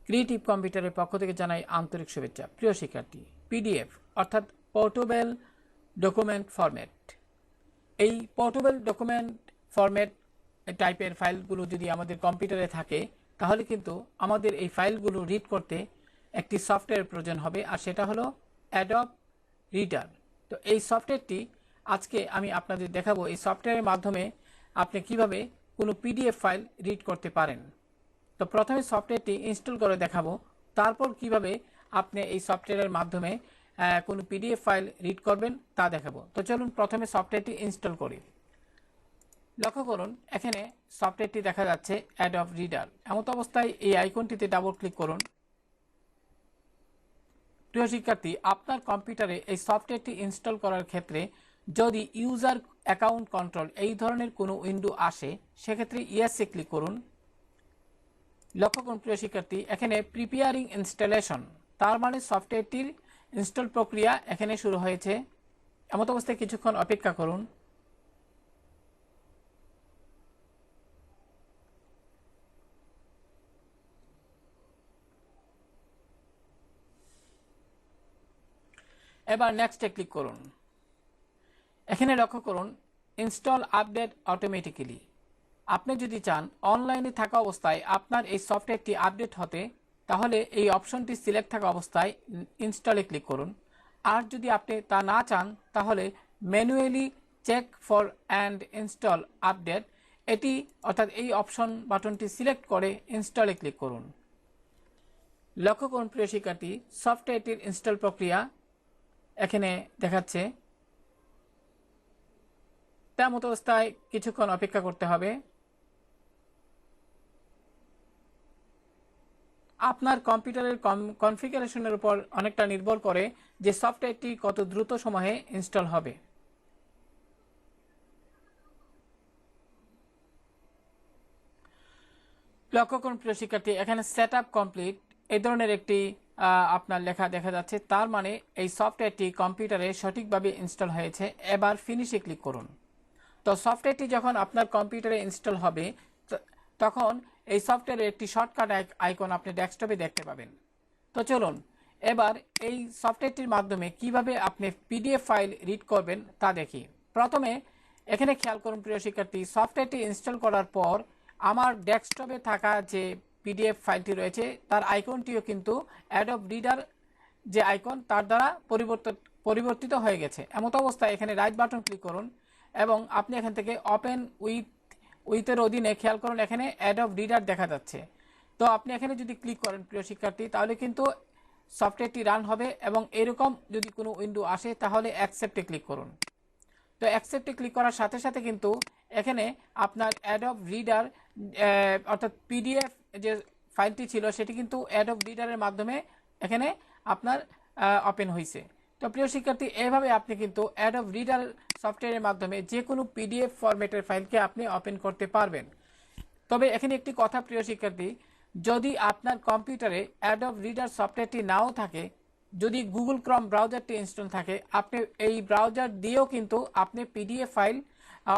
Creative কম্পিউটারের পক্ষ থেকে জানাই আন্তরিক শুভেচ্ছা। প্রিয় শিক্ষার্থী, পিডিএফ অর্থাৎ পোর্টেবল ডকুমেন্ট ফরম্যাট, এই পোর্টেবল ডকুমেন্ট ফরম্যাট টাইপের ফাইলগুলো যদি আমাদের কম্পিউটারে থাকে তাহলে কিন্তু আমাদের এই ফাইলগুলো রিড করতে একটি সফটওয়্যার প্রয়োজন হবে, আর সেটা হলো অ্যাডব রিডার। তো এই সফটওয়্যারটি আজকে আমি আপনাদের দেখাবো এই সফটওয়্যারের মাধ্যমে আপনি কিভাবে কোনো পিডিএফ ফাইল রিড করতে পারেন। তো প্রথমে সফটওয়্যারটি ইনস্টল করে দেখাবো, তারপর কিভাবে আপনি এই সফটওয়্যারের মাধ্যমে কোনো পিডিএফ ফাইল রিড করবেন তা দেখাবো। তো চলুন প্রথমে সফটওয়্যারটি ইনস্টল করি। লক্ষ্য করুন, এখানে সফটওয়্যারটি দেখা যাচ্ছে অ্যাডব রিডার। এমত অবস্থায় এই আইকনটিতে ডাবল ক্লিক করুন। প্রিয় শিক্ষার্থী, আপনার কম্পিউটারে এই সফটওয়্যারটি ইনস্টল করার ক্ষেত্রে যদি ইউজার অ্যাকাউন্ট কন্ট্রোল এই ধরনের কোনো উইন্ডো আসে, সেক্ষেত্রে ইয়েসে ক্লিক করুন। লক্ষ্য করুন প্রিয় শিক্ষার্থী, এখানে প্রিপেয়ারিং ইনস্টলেশন, তার মানে সফটওয়্যারটির ইনস্টল প্রক্রিয়া এখানে শুরু হয়েছে। এমত অবস্থায় কিছুক্ষণ অপেক্ষা করুন। এবার নেক্সটে ক্লিক করুন। এখানে লক্ষ্য করুন ইনস্টল আপডেট অটোমেটিক্যালি। আপনি যদি চান অনলাইনে থাকা অবস্থায় আপনার এই সফটওয়্যারটি আপডেট হতে, তাহলে এই অপশনটি সিলেক্ট থাকা অবস্থায় ইনস্টলে ক্লিক করুন। আর যদি আপনি তা না চান তাহলে manually check for and install update, এটি অর্থাৎ এই অপশন বাটনটি সিলেক্ট করে ইনস্টলে ক্লিক করুন। লক্ষ্য করুন প্রিয় শিক্ষার্থী, সফটওয়্যারটির ইনস্টল প্রক্রিয়া এখানে দেখাচ্ছে। তেমন অবস্থায় কিছুক্ষণ অপেক্ষা করতে হবে। আপনার কম্পিউটারের কনফিগারেশনের উপর অনেকটা নির্ভর করে যে সফটওয়্যারটি কত দ্রুত সময়ে ইনস্টল হবে। লক্ষ্য করুন প্রিয় শিক্ষার্থী, এখানে সেট আপ কমপ্লিট এই ধরনের একটি আপনার লেখা দেখা যাচ্ছে, তার মানে এই সফটওয়্যারটি কম্পিউটারে সঠিকভাবে ইনস্টল হয়েছে। এবার ফিনিশে ক্লিক করুন। তো সফটওয়্যারটি যখন আপনার কম্পিউটারে ইনস্টল হবে তখন এই সফটওয়্যারের একটি শর্টকাট আইকন আপনি ডেস্কটপে দেখতে পাবেন। তো চলুন এবার এই সফটওয়্যারটির মাধ্যমে কিভাবে আপনি পিডিএফ ফাইল রিড করবেন তা দেখি। প্রথমে এখানে খেয়াল করুন প্রিয় শিক্ষার্থী, সফটওয়্যারটি ইনস্টল করার পর আমার ডেস্কটপে থাকা যে পিডিএফ ফাইলটি রয়েছে তার আইকনটিও কিন্তু অ্যাডব রিডার যে আইকন তার দ্বারা পরিবর্তিত হয়ে গেছে। এমত অবস্থায় এখানে রাইট বাটন ক্লিক করুন এবং আপনি এখান থেকে ওপেন উইথের অধীনে খেয়াল করুন এখানে অ্যাডব রিডার দেখা যাচ্ছে। তো আপনি এখানে যদি ক্লিক করেন প্রিয় শিক্ষার্থী, তাহলে কিন্তু সফটওয়্যারটি রান হবে এবং এরকম যদি কোনো উইন্ডো আসে তাহলে অ্যাকসেপ্টে ক্লিক করুন। তো অ্যাকসেপ্টে ক্লিক করার সাথে সাথে কিন্তু এখানে আপনার অ্যাডব রিডার অর্থাৎ পিডিএফ যে ফাইলটি ছিল সেটি কিন্তু অ্যাডব রিডারের মাধ্যমে এখানে আপনার ওপেন হয়েছে। তো প্রিয় শিক্ষার্থী, এভাবে আপনি কিন্তু অ্যাডব রিডার সফটওয়্যারের মাধ্যমে যে কোনো পিডিএফ ফরম্যাটের ফাইলকে আপনি ওপেন করতে পারবেন। তবে এখানে একটি কথা প্রিয় শিক্ষার্থী, যদি আপনার কম্পিউটারে অ্যাডব রিডার সফটওয়্যারটি নাও থাকে, যদি গুগল ক্রম ব্রাউজারটি ইনস্টল থাকে, আপনি এই ব্রাউজার দিয়েও কিন্তু আপনি পিডিএফ ফাইল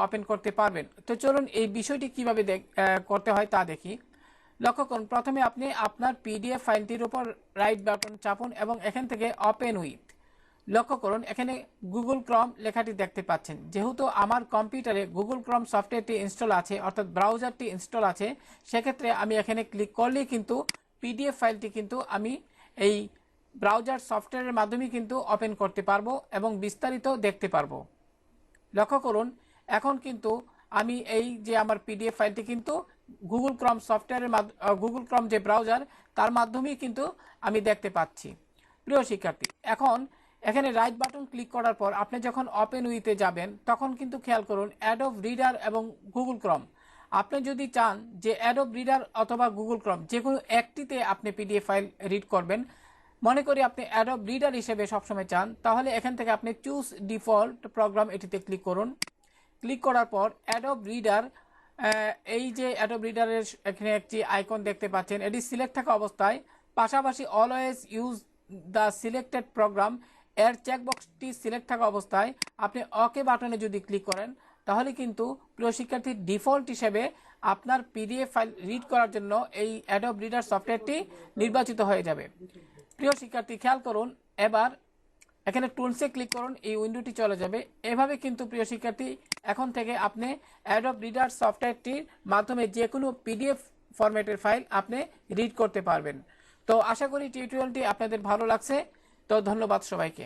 ওপেন করতে পারবেন। তো চলুন এই বিষয়টি কিভাবে করতে হয় তা দেখি। লক্ষ্য করুন, প্রথমে আপনি আপনার পিডিএফ ফাইলটির উপর রাইট বাটন চাপুন এবং এখান থেকে ওপেন উইথ। লক্ষ্য করুন এখানে গুগল ক্রম লেখাটি দেখতে পাচ্ছেন। যেহেতু আমার কম্পিউটারে গুগল ক্রম সফটওয়্যারটি ইনস্টল আছে অর্থাৎ ব্রাউজারটি ইনস্টল আছে, সেক্ষেত্রে আমি এখানে ক্লিক করলেই কিন্তু পিডিএফ ফাইলটি কিন্তু আমি এই ব্রাউজার সফটওয়্যারের মাধ্যমে কিন্তু ওপেন করতে পারবো এবং বিস্তারিত দেখতে পারবো। লক্ষ্য করুন এখন কিন্তু আমি এই যে আমার পিডিএফ ফাইলটি কিন্তু গুগল ক্রম সফটওয়্যারের গুগল ক্রম যে ব্রাউজার তার মাধ্যমেই কিন্তু আমি দেখতে পাচ্ছি। প্রিয় শিক্ষার্থী, এখন এখানে রাইট বাটন ক্লিক করার পর আপনি যখন ওপেন উইথে যাবেন তখন কিন্তু খেয়াল করুন অ্যাডব রিডার এবং গুগল ক্রম, আপনি যদি চান যে অ্যাডব রিডার অথবা গুগল ক্রম যে কোনো একটিতে আপনি পিডিএফ ফাইল রিড করবেন, মনে করি আপনি অ্যাডব রিডার হিসেবে সবসময় চান, তাহলে এখান থেকে আপনি চুজ ডিফল্ট প্রোগ্রাম এটিতে ক্লিক করুন। ক্লিক করার পর অ্যাডব রিডার, এই যে অ্যাডব রিডারের এখানে একটি আইকন দেখতে পাচ্ছেন, এটি সিলেক্ট থাকা অবস্থায় পাশাপাশি always use the selected program এর চেকবক্সটি সিলেক্ট থাকা অবস্থায় আপনি ওকে বাটনে যদি ক্লিক করেন তাহলে কিন্তু প্রিয় শিক্ষার্থী ডিফল্ট হিসেবে আপনার পিডিএফ ফাইল রিড করার জন্য এই অ্যাডোব রিডার সফটওয়্যারটি নির্বাচিত হয়ে যাবে। প্রিয় শিক্ষার্থী খেয়াল করুন, এবার এখানে টুলসে ক্লিক করুন, এই উইন্ডোটি চলে যাবে। এভাবে কিন্তু প্রিয় শিক্ষার্থী এখন থেকে আপনি অ্যাডোব রিডার সফটওয়্যারটির মাধ্যমে যে কোনো পিডিএফ ফরম্যাটের ফাইল আপনি রিড করতে পারবেন। তো আশা করি টিউটোরিয়ালটি আপনাদের ভালো লাগছে। তো ধন্যবাদ সবাইকে।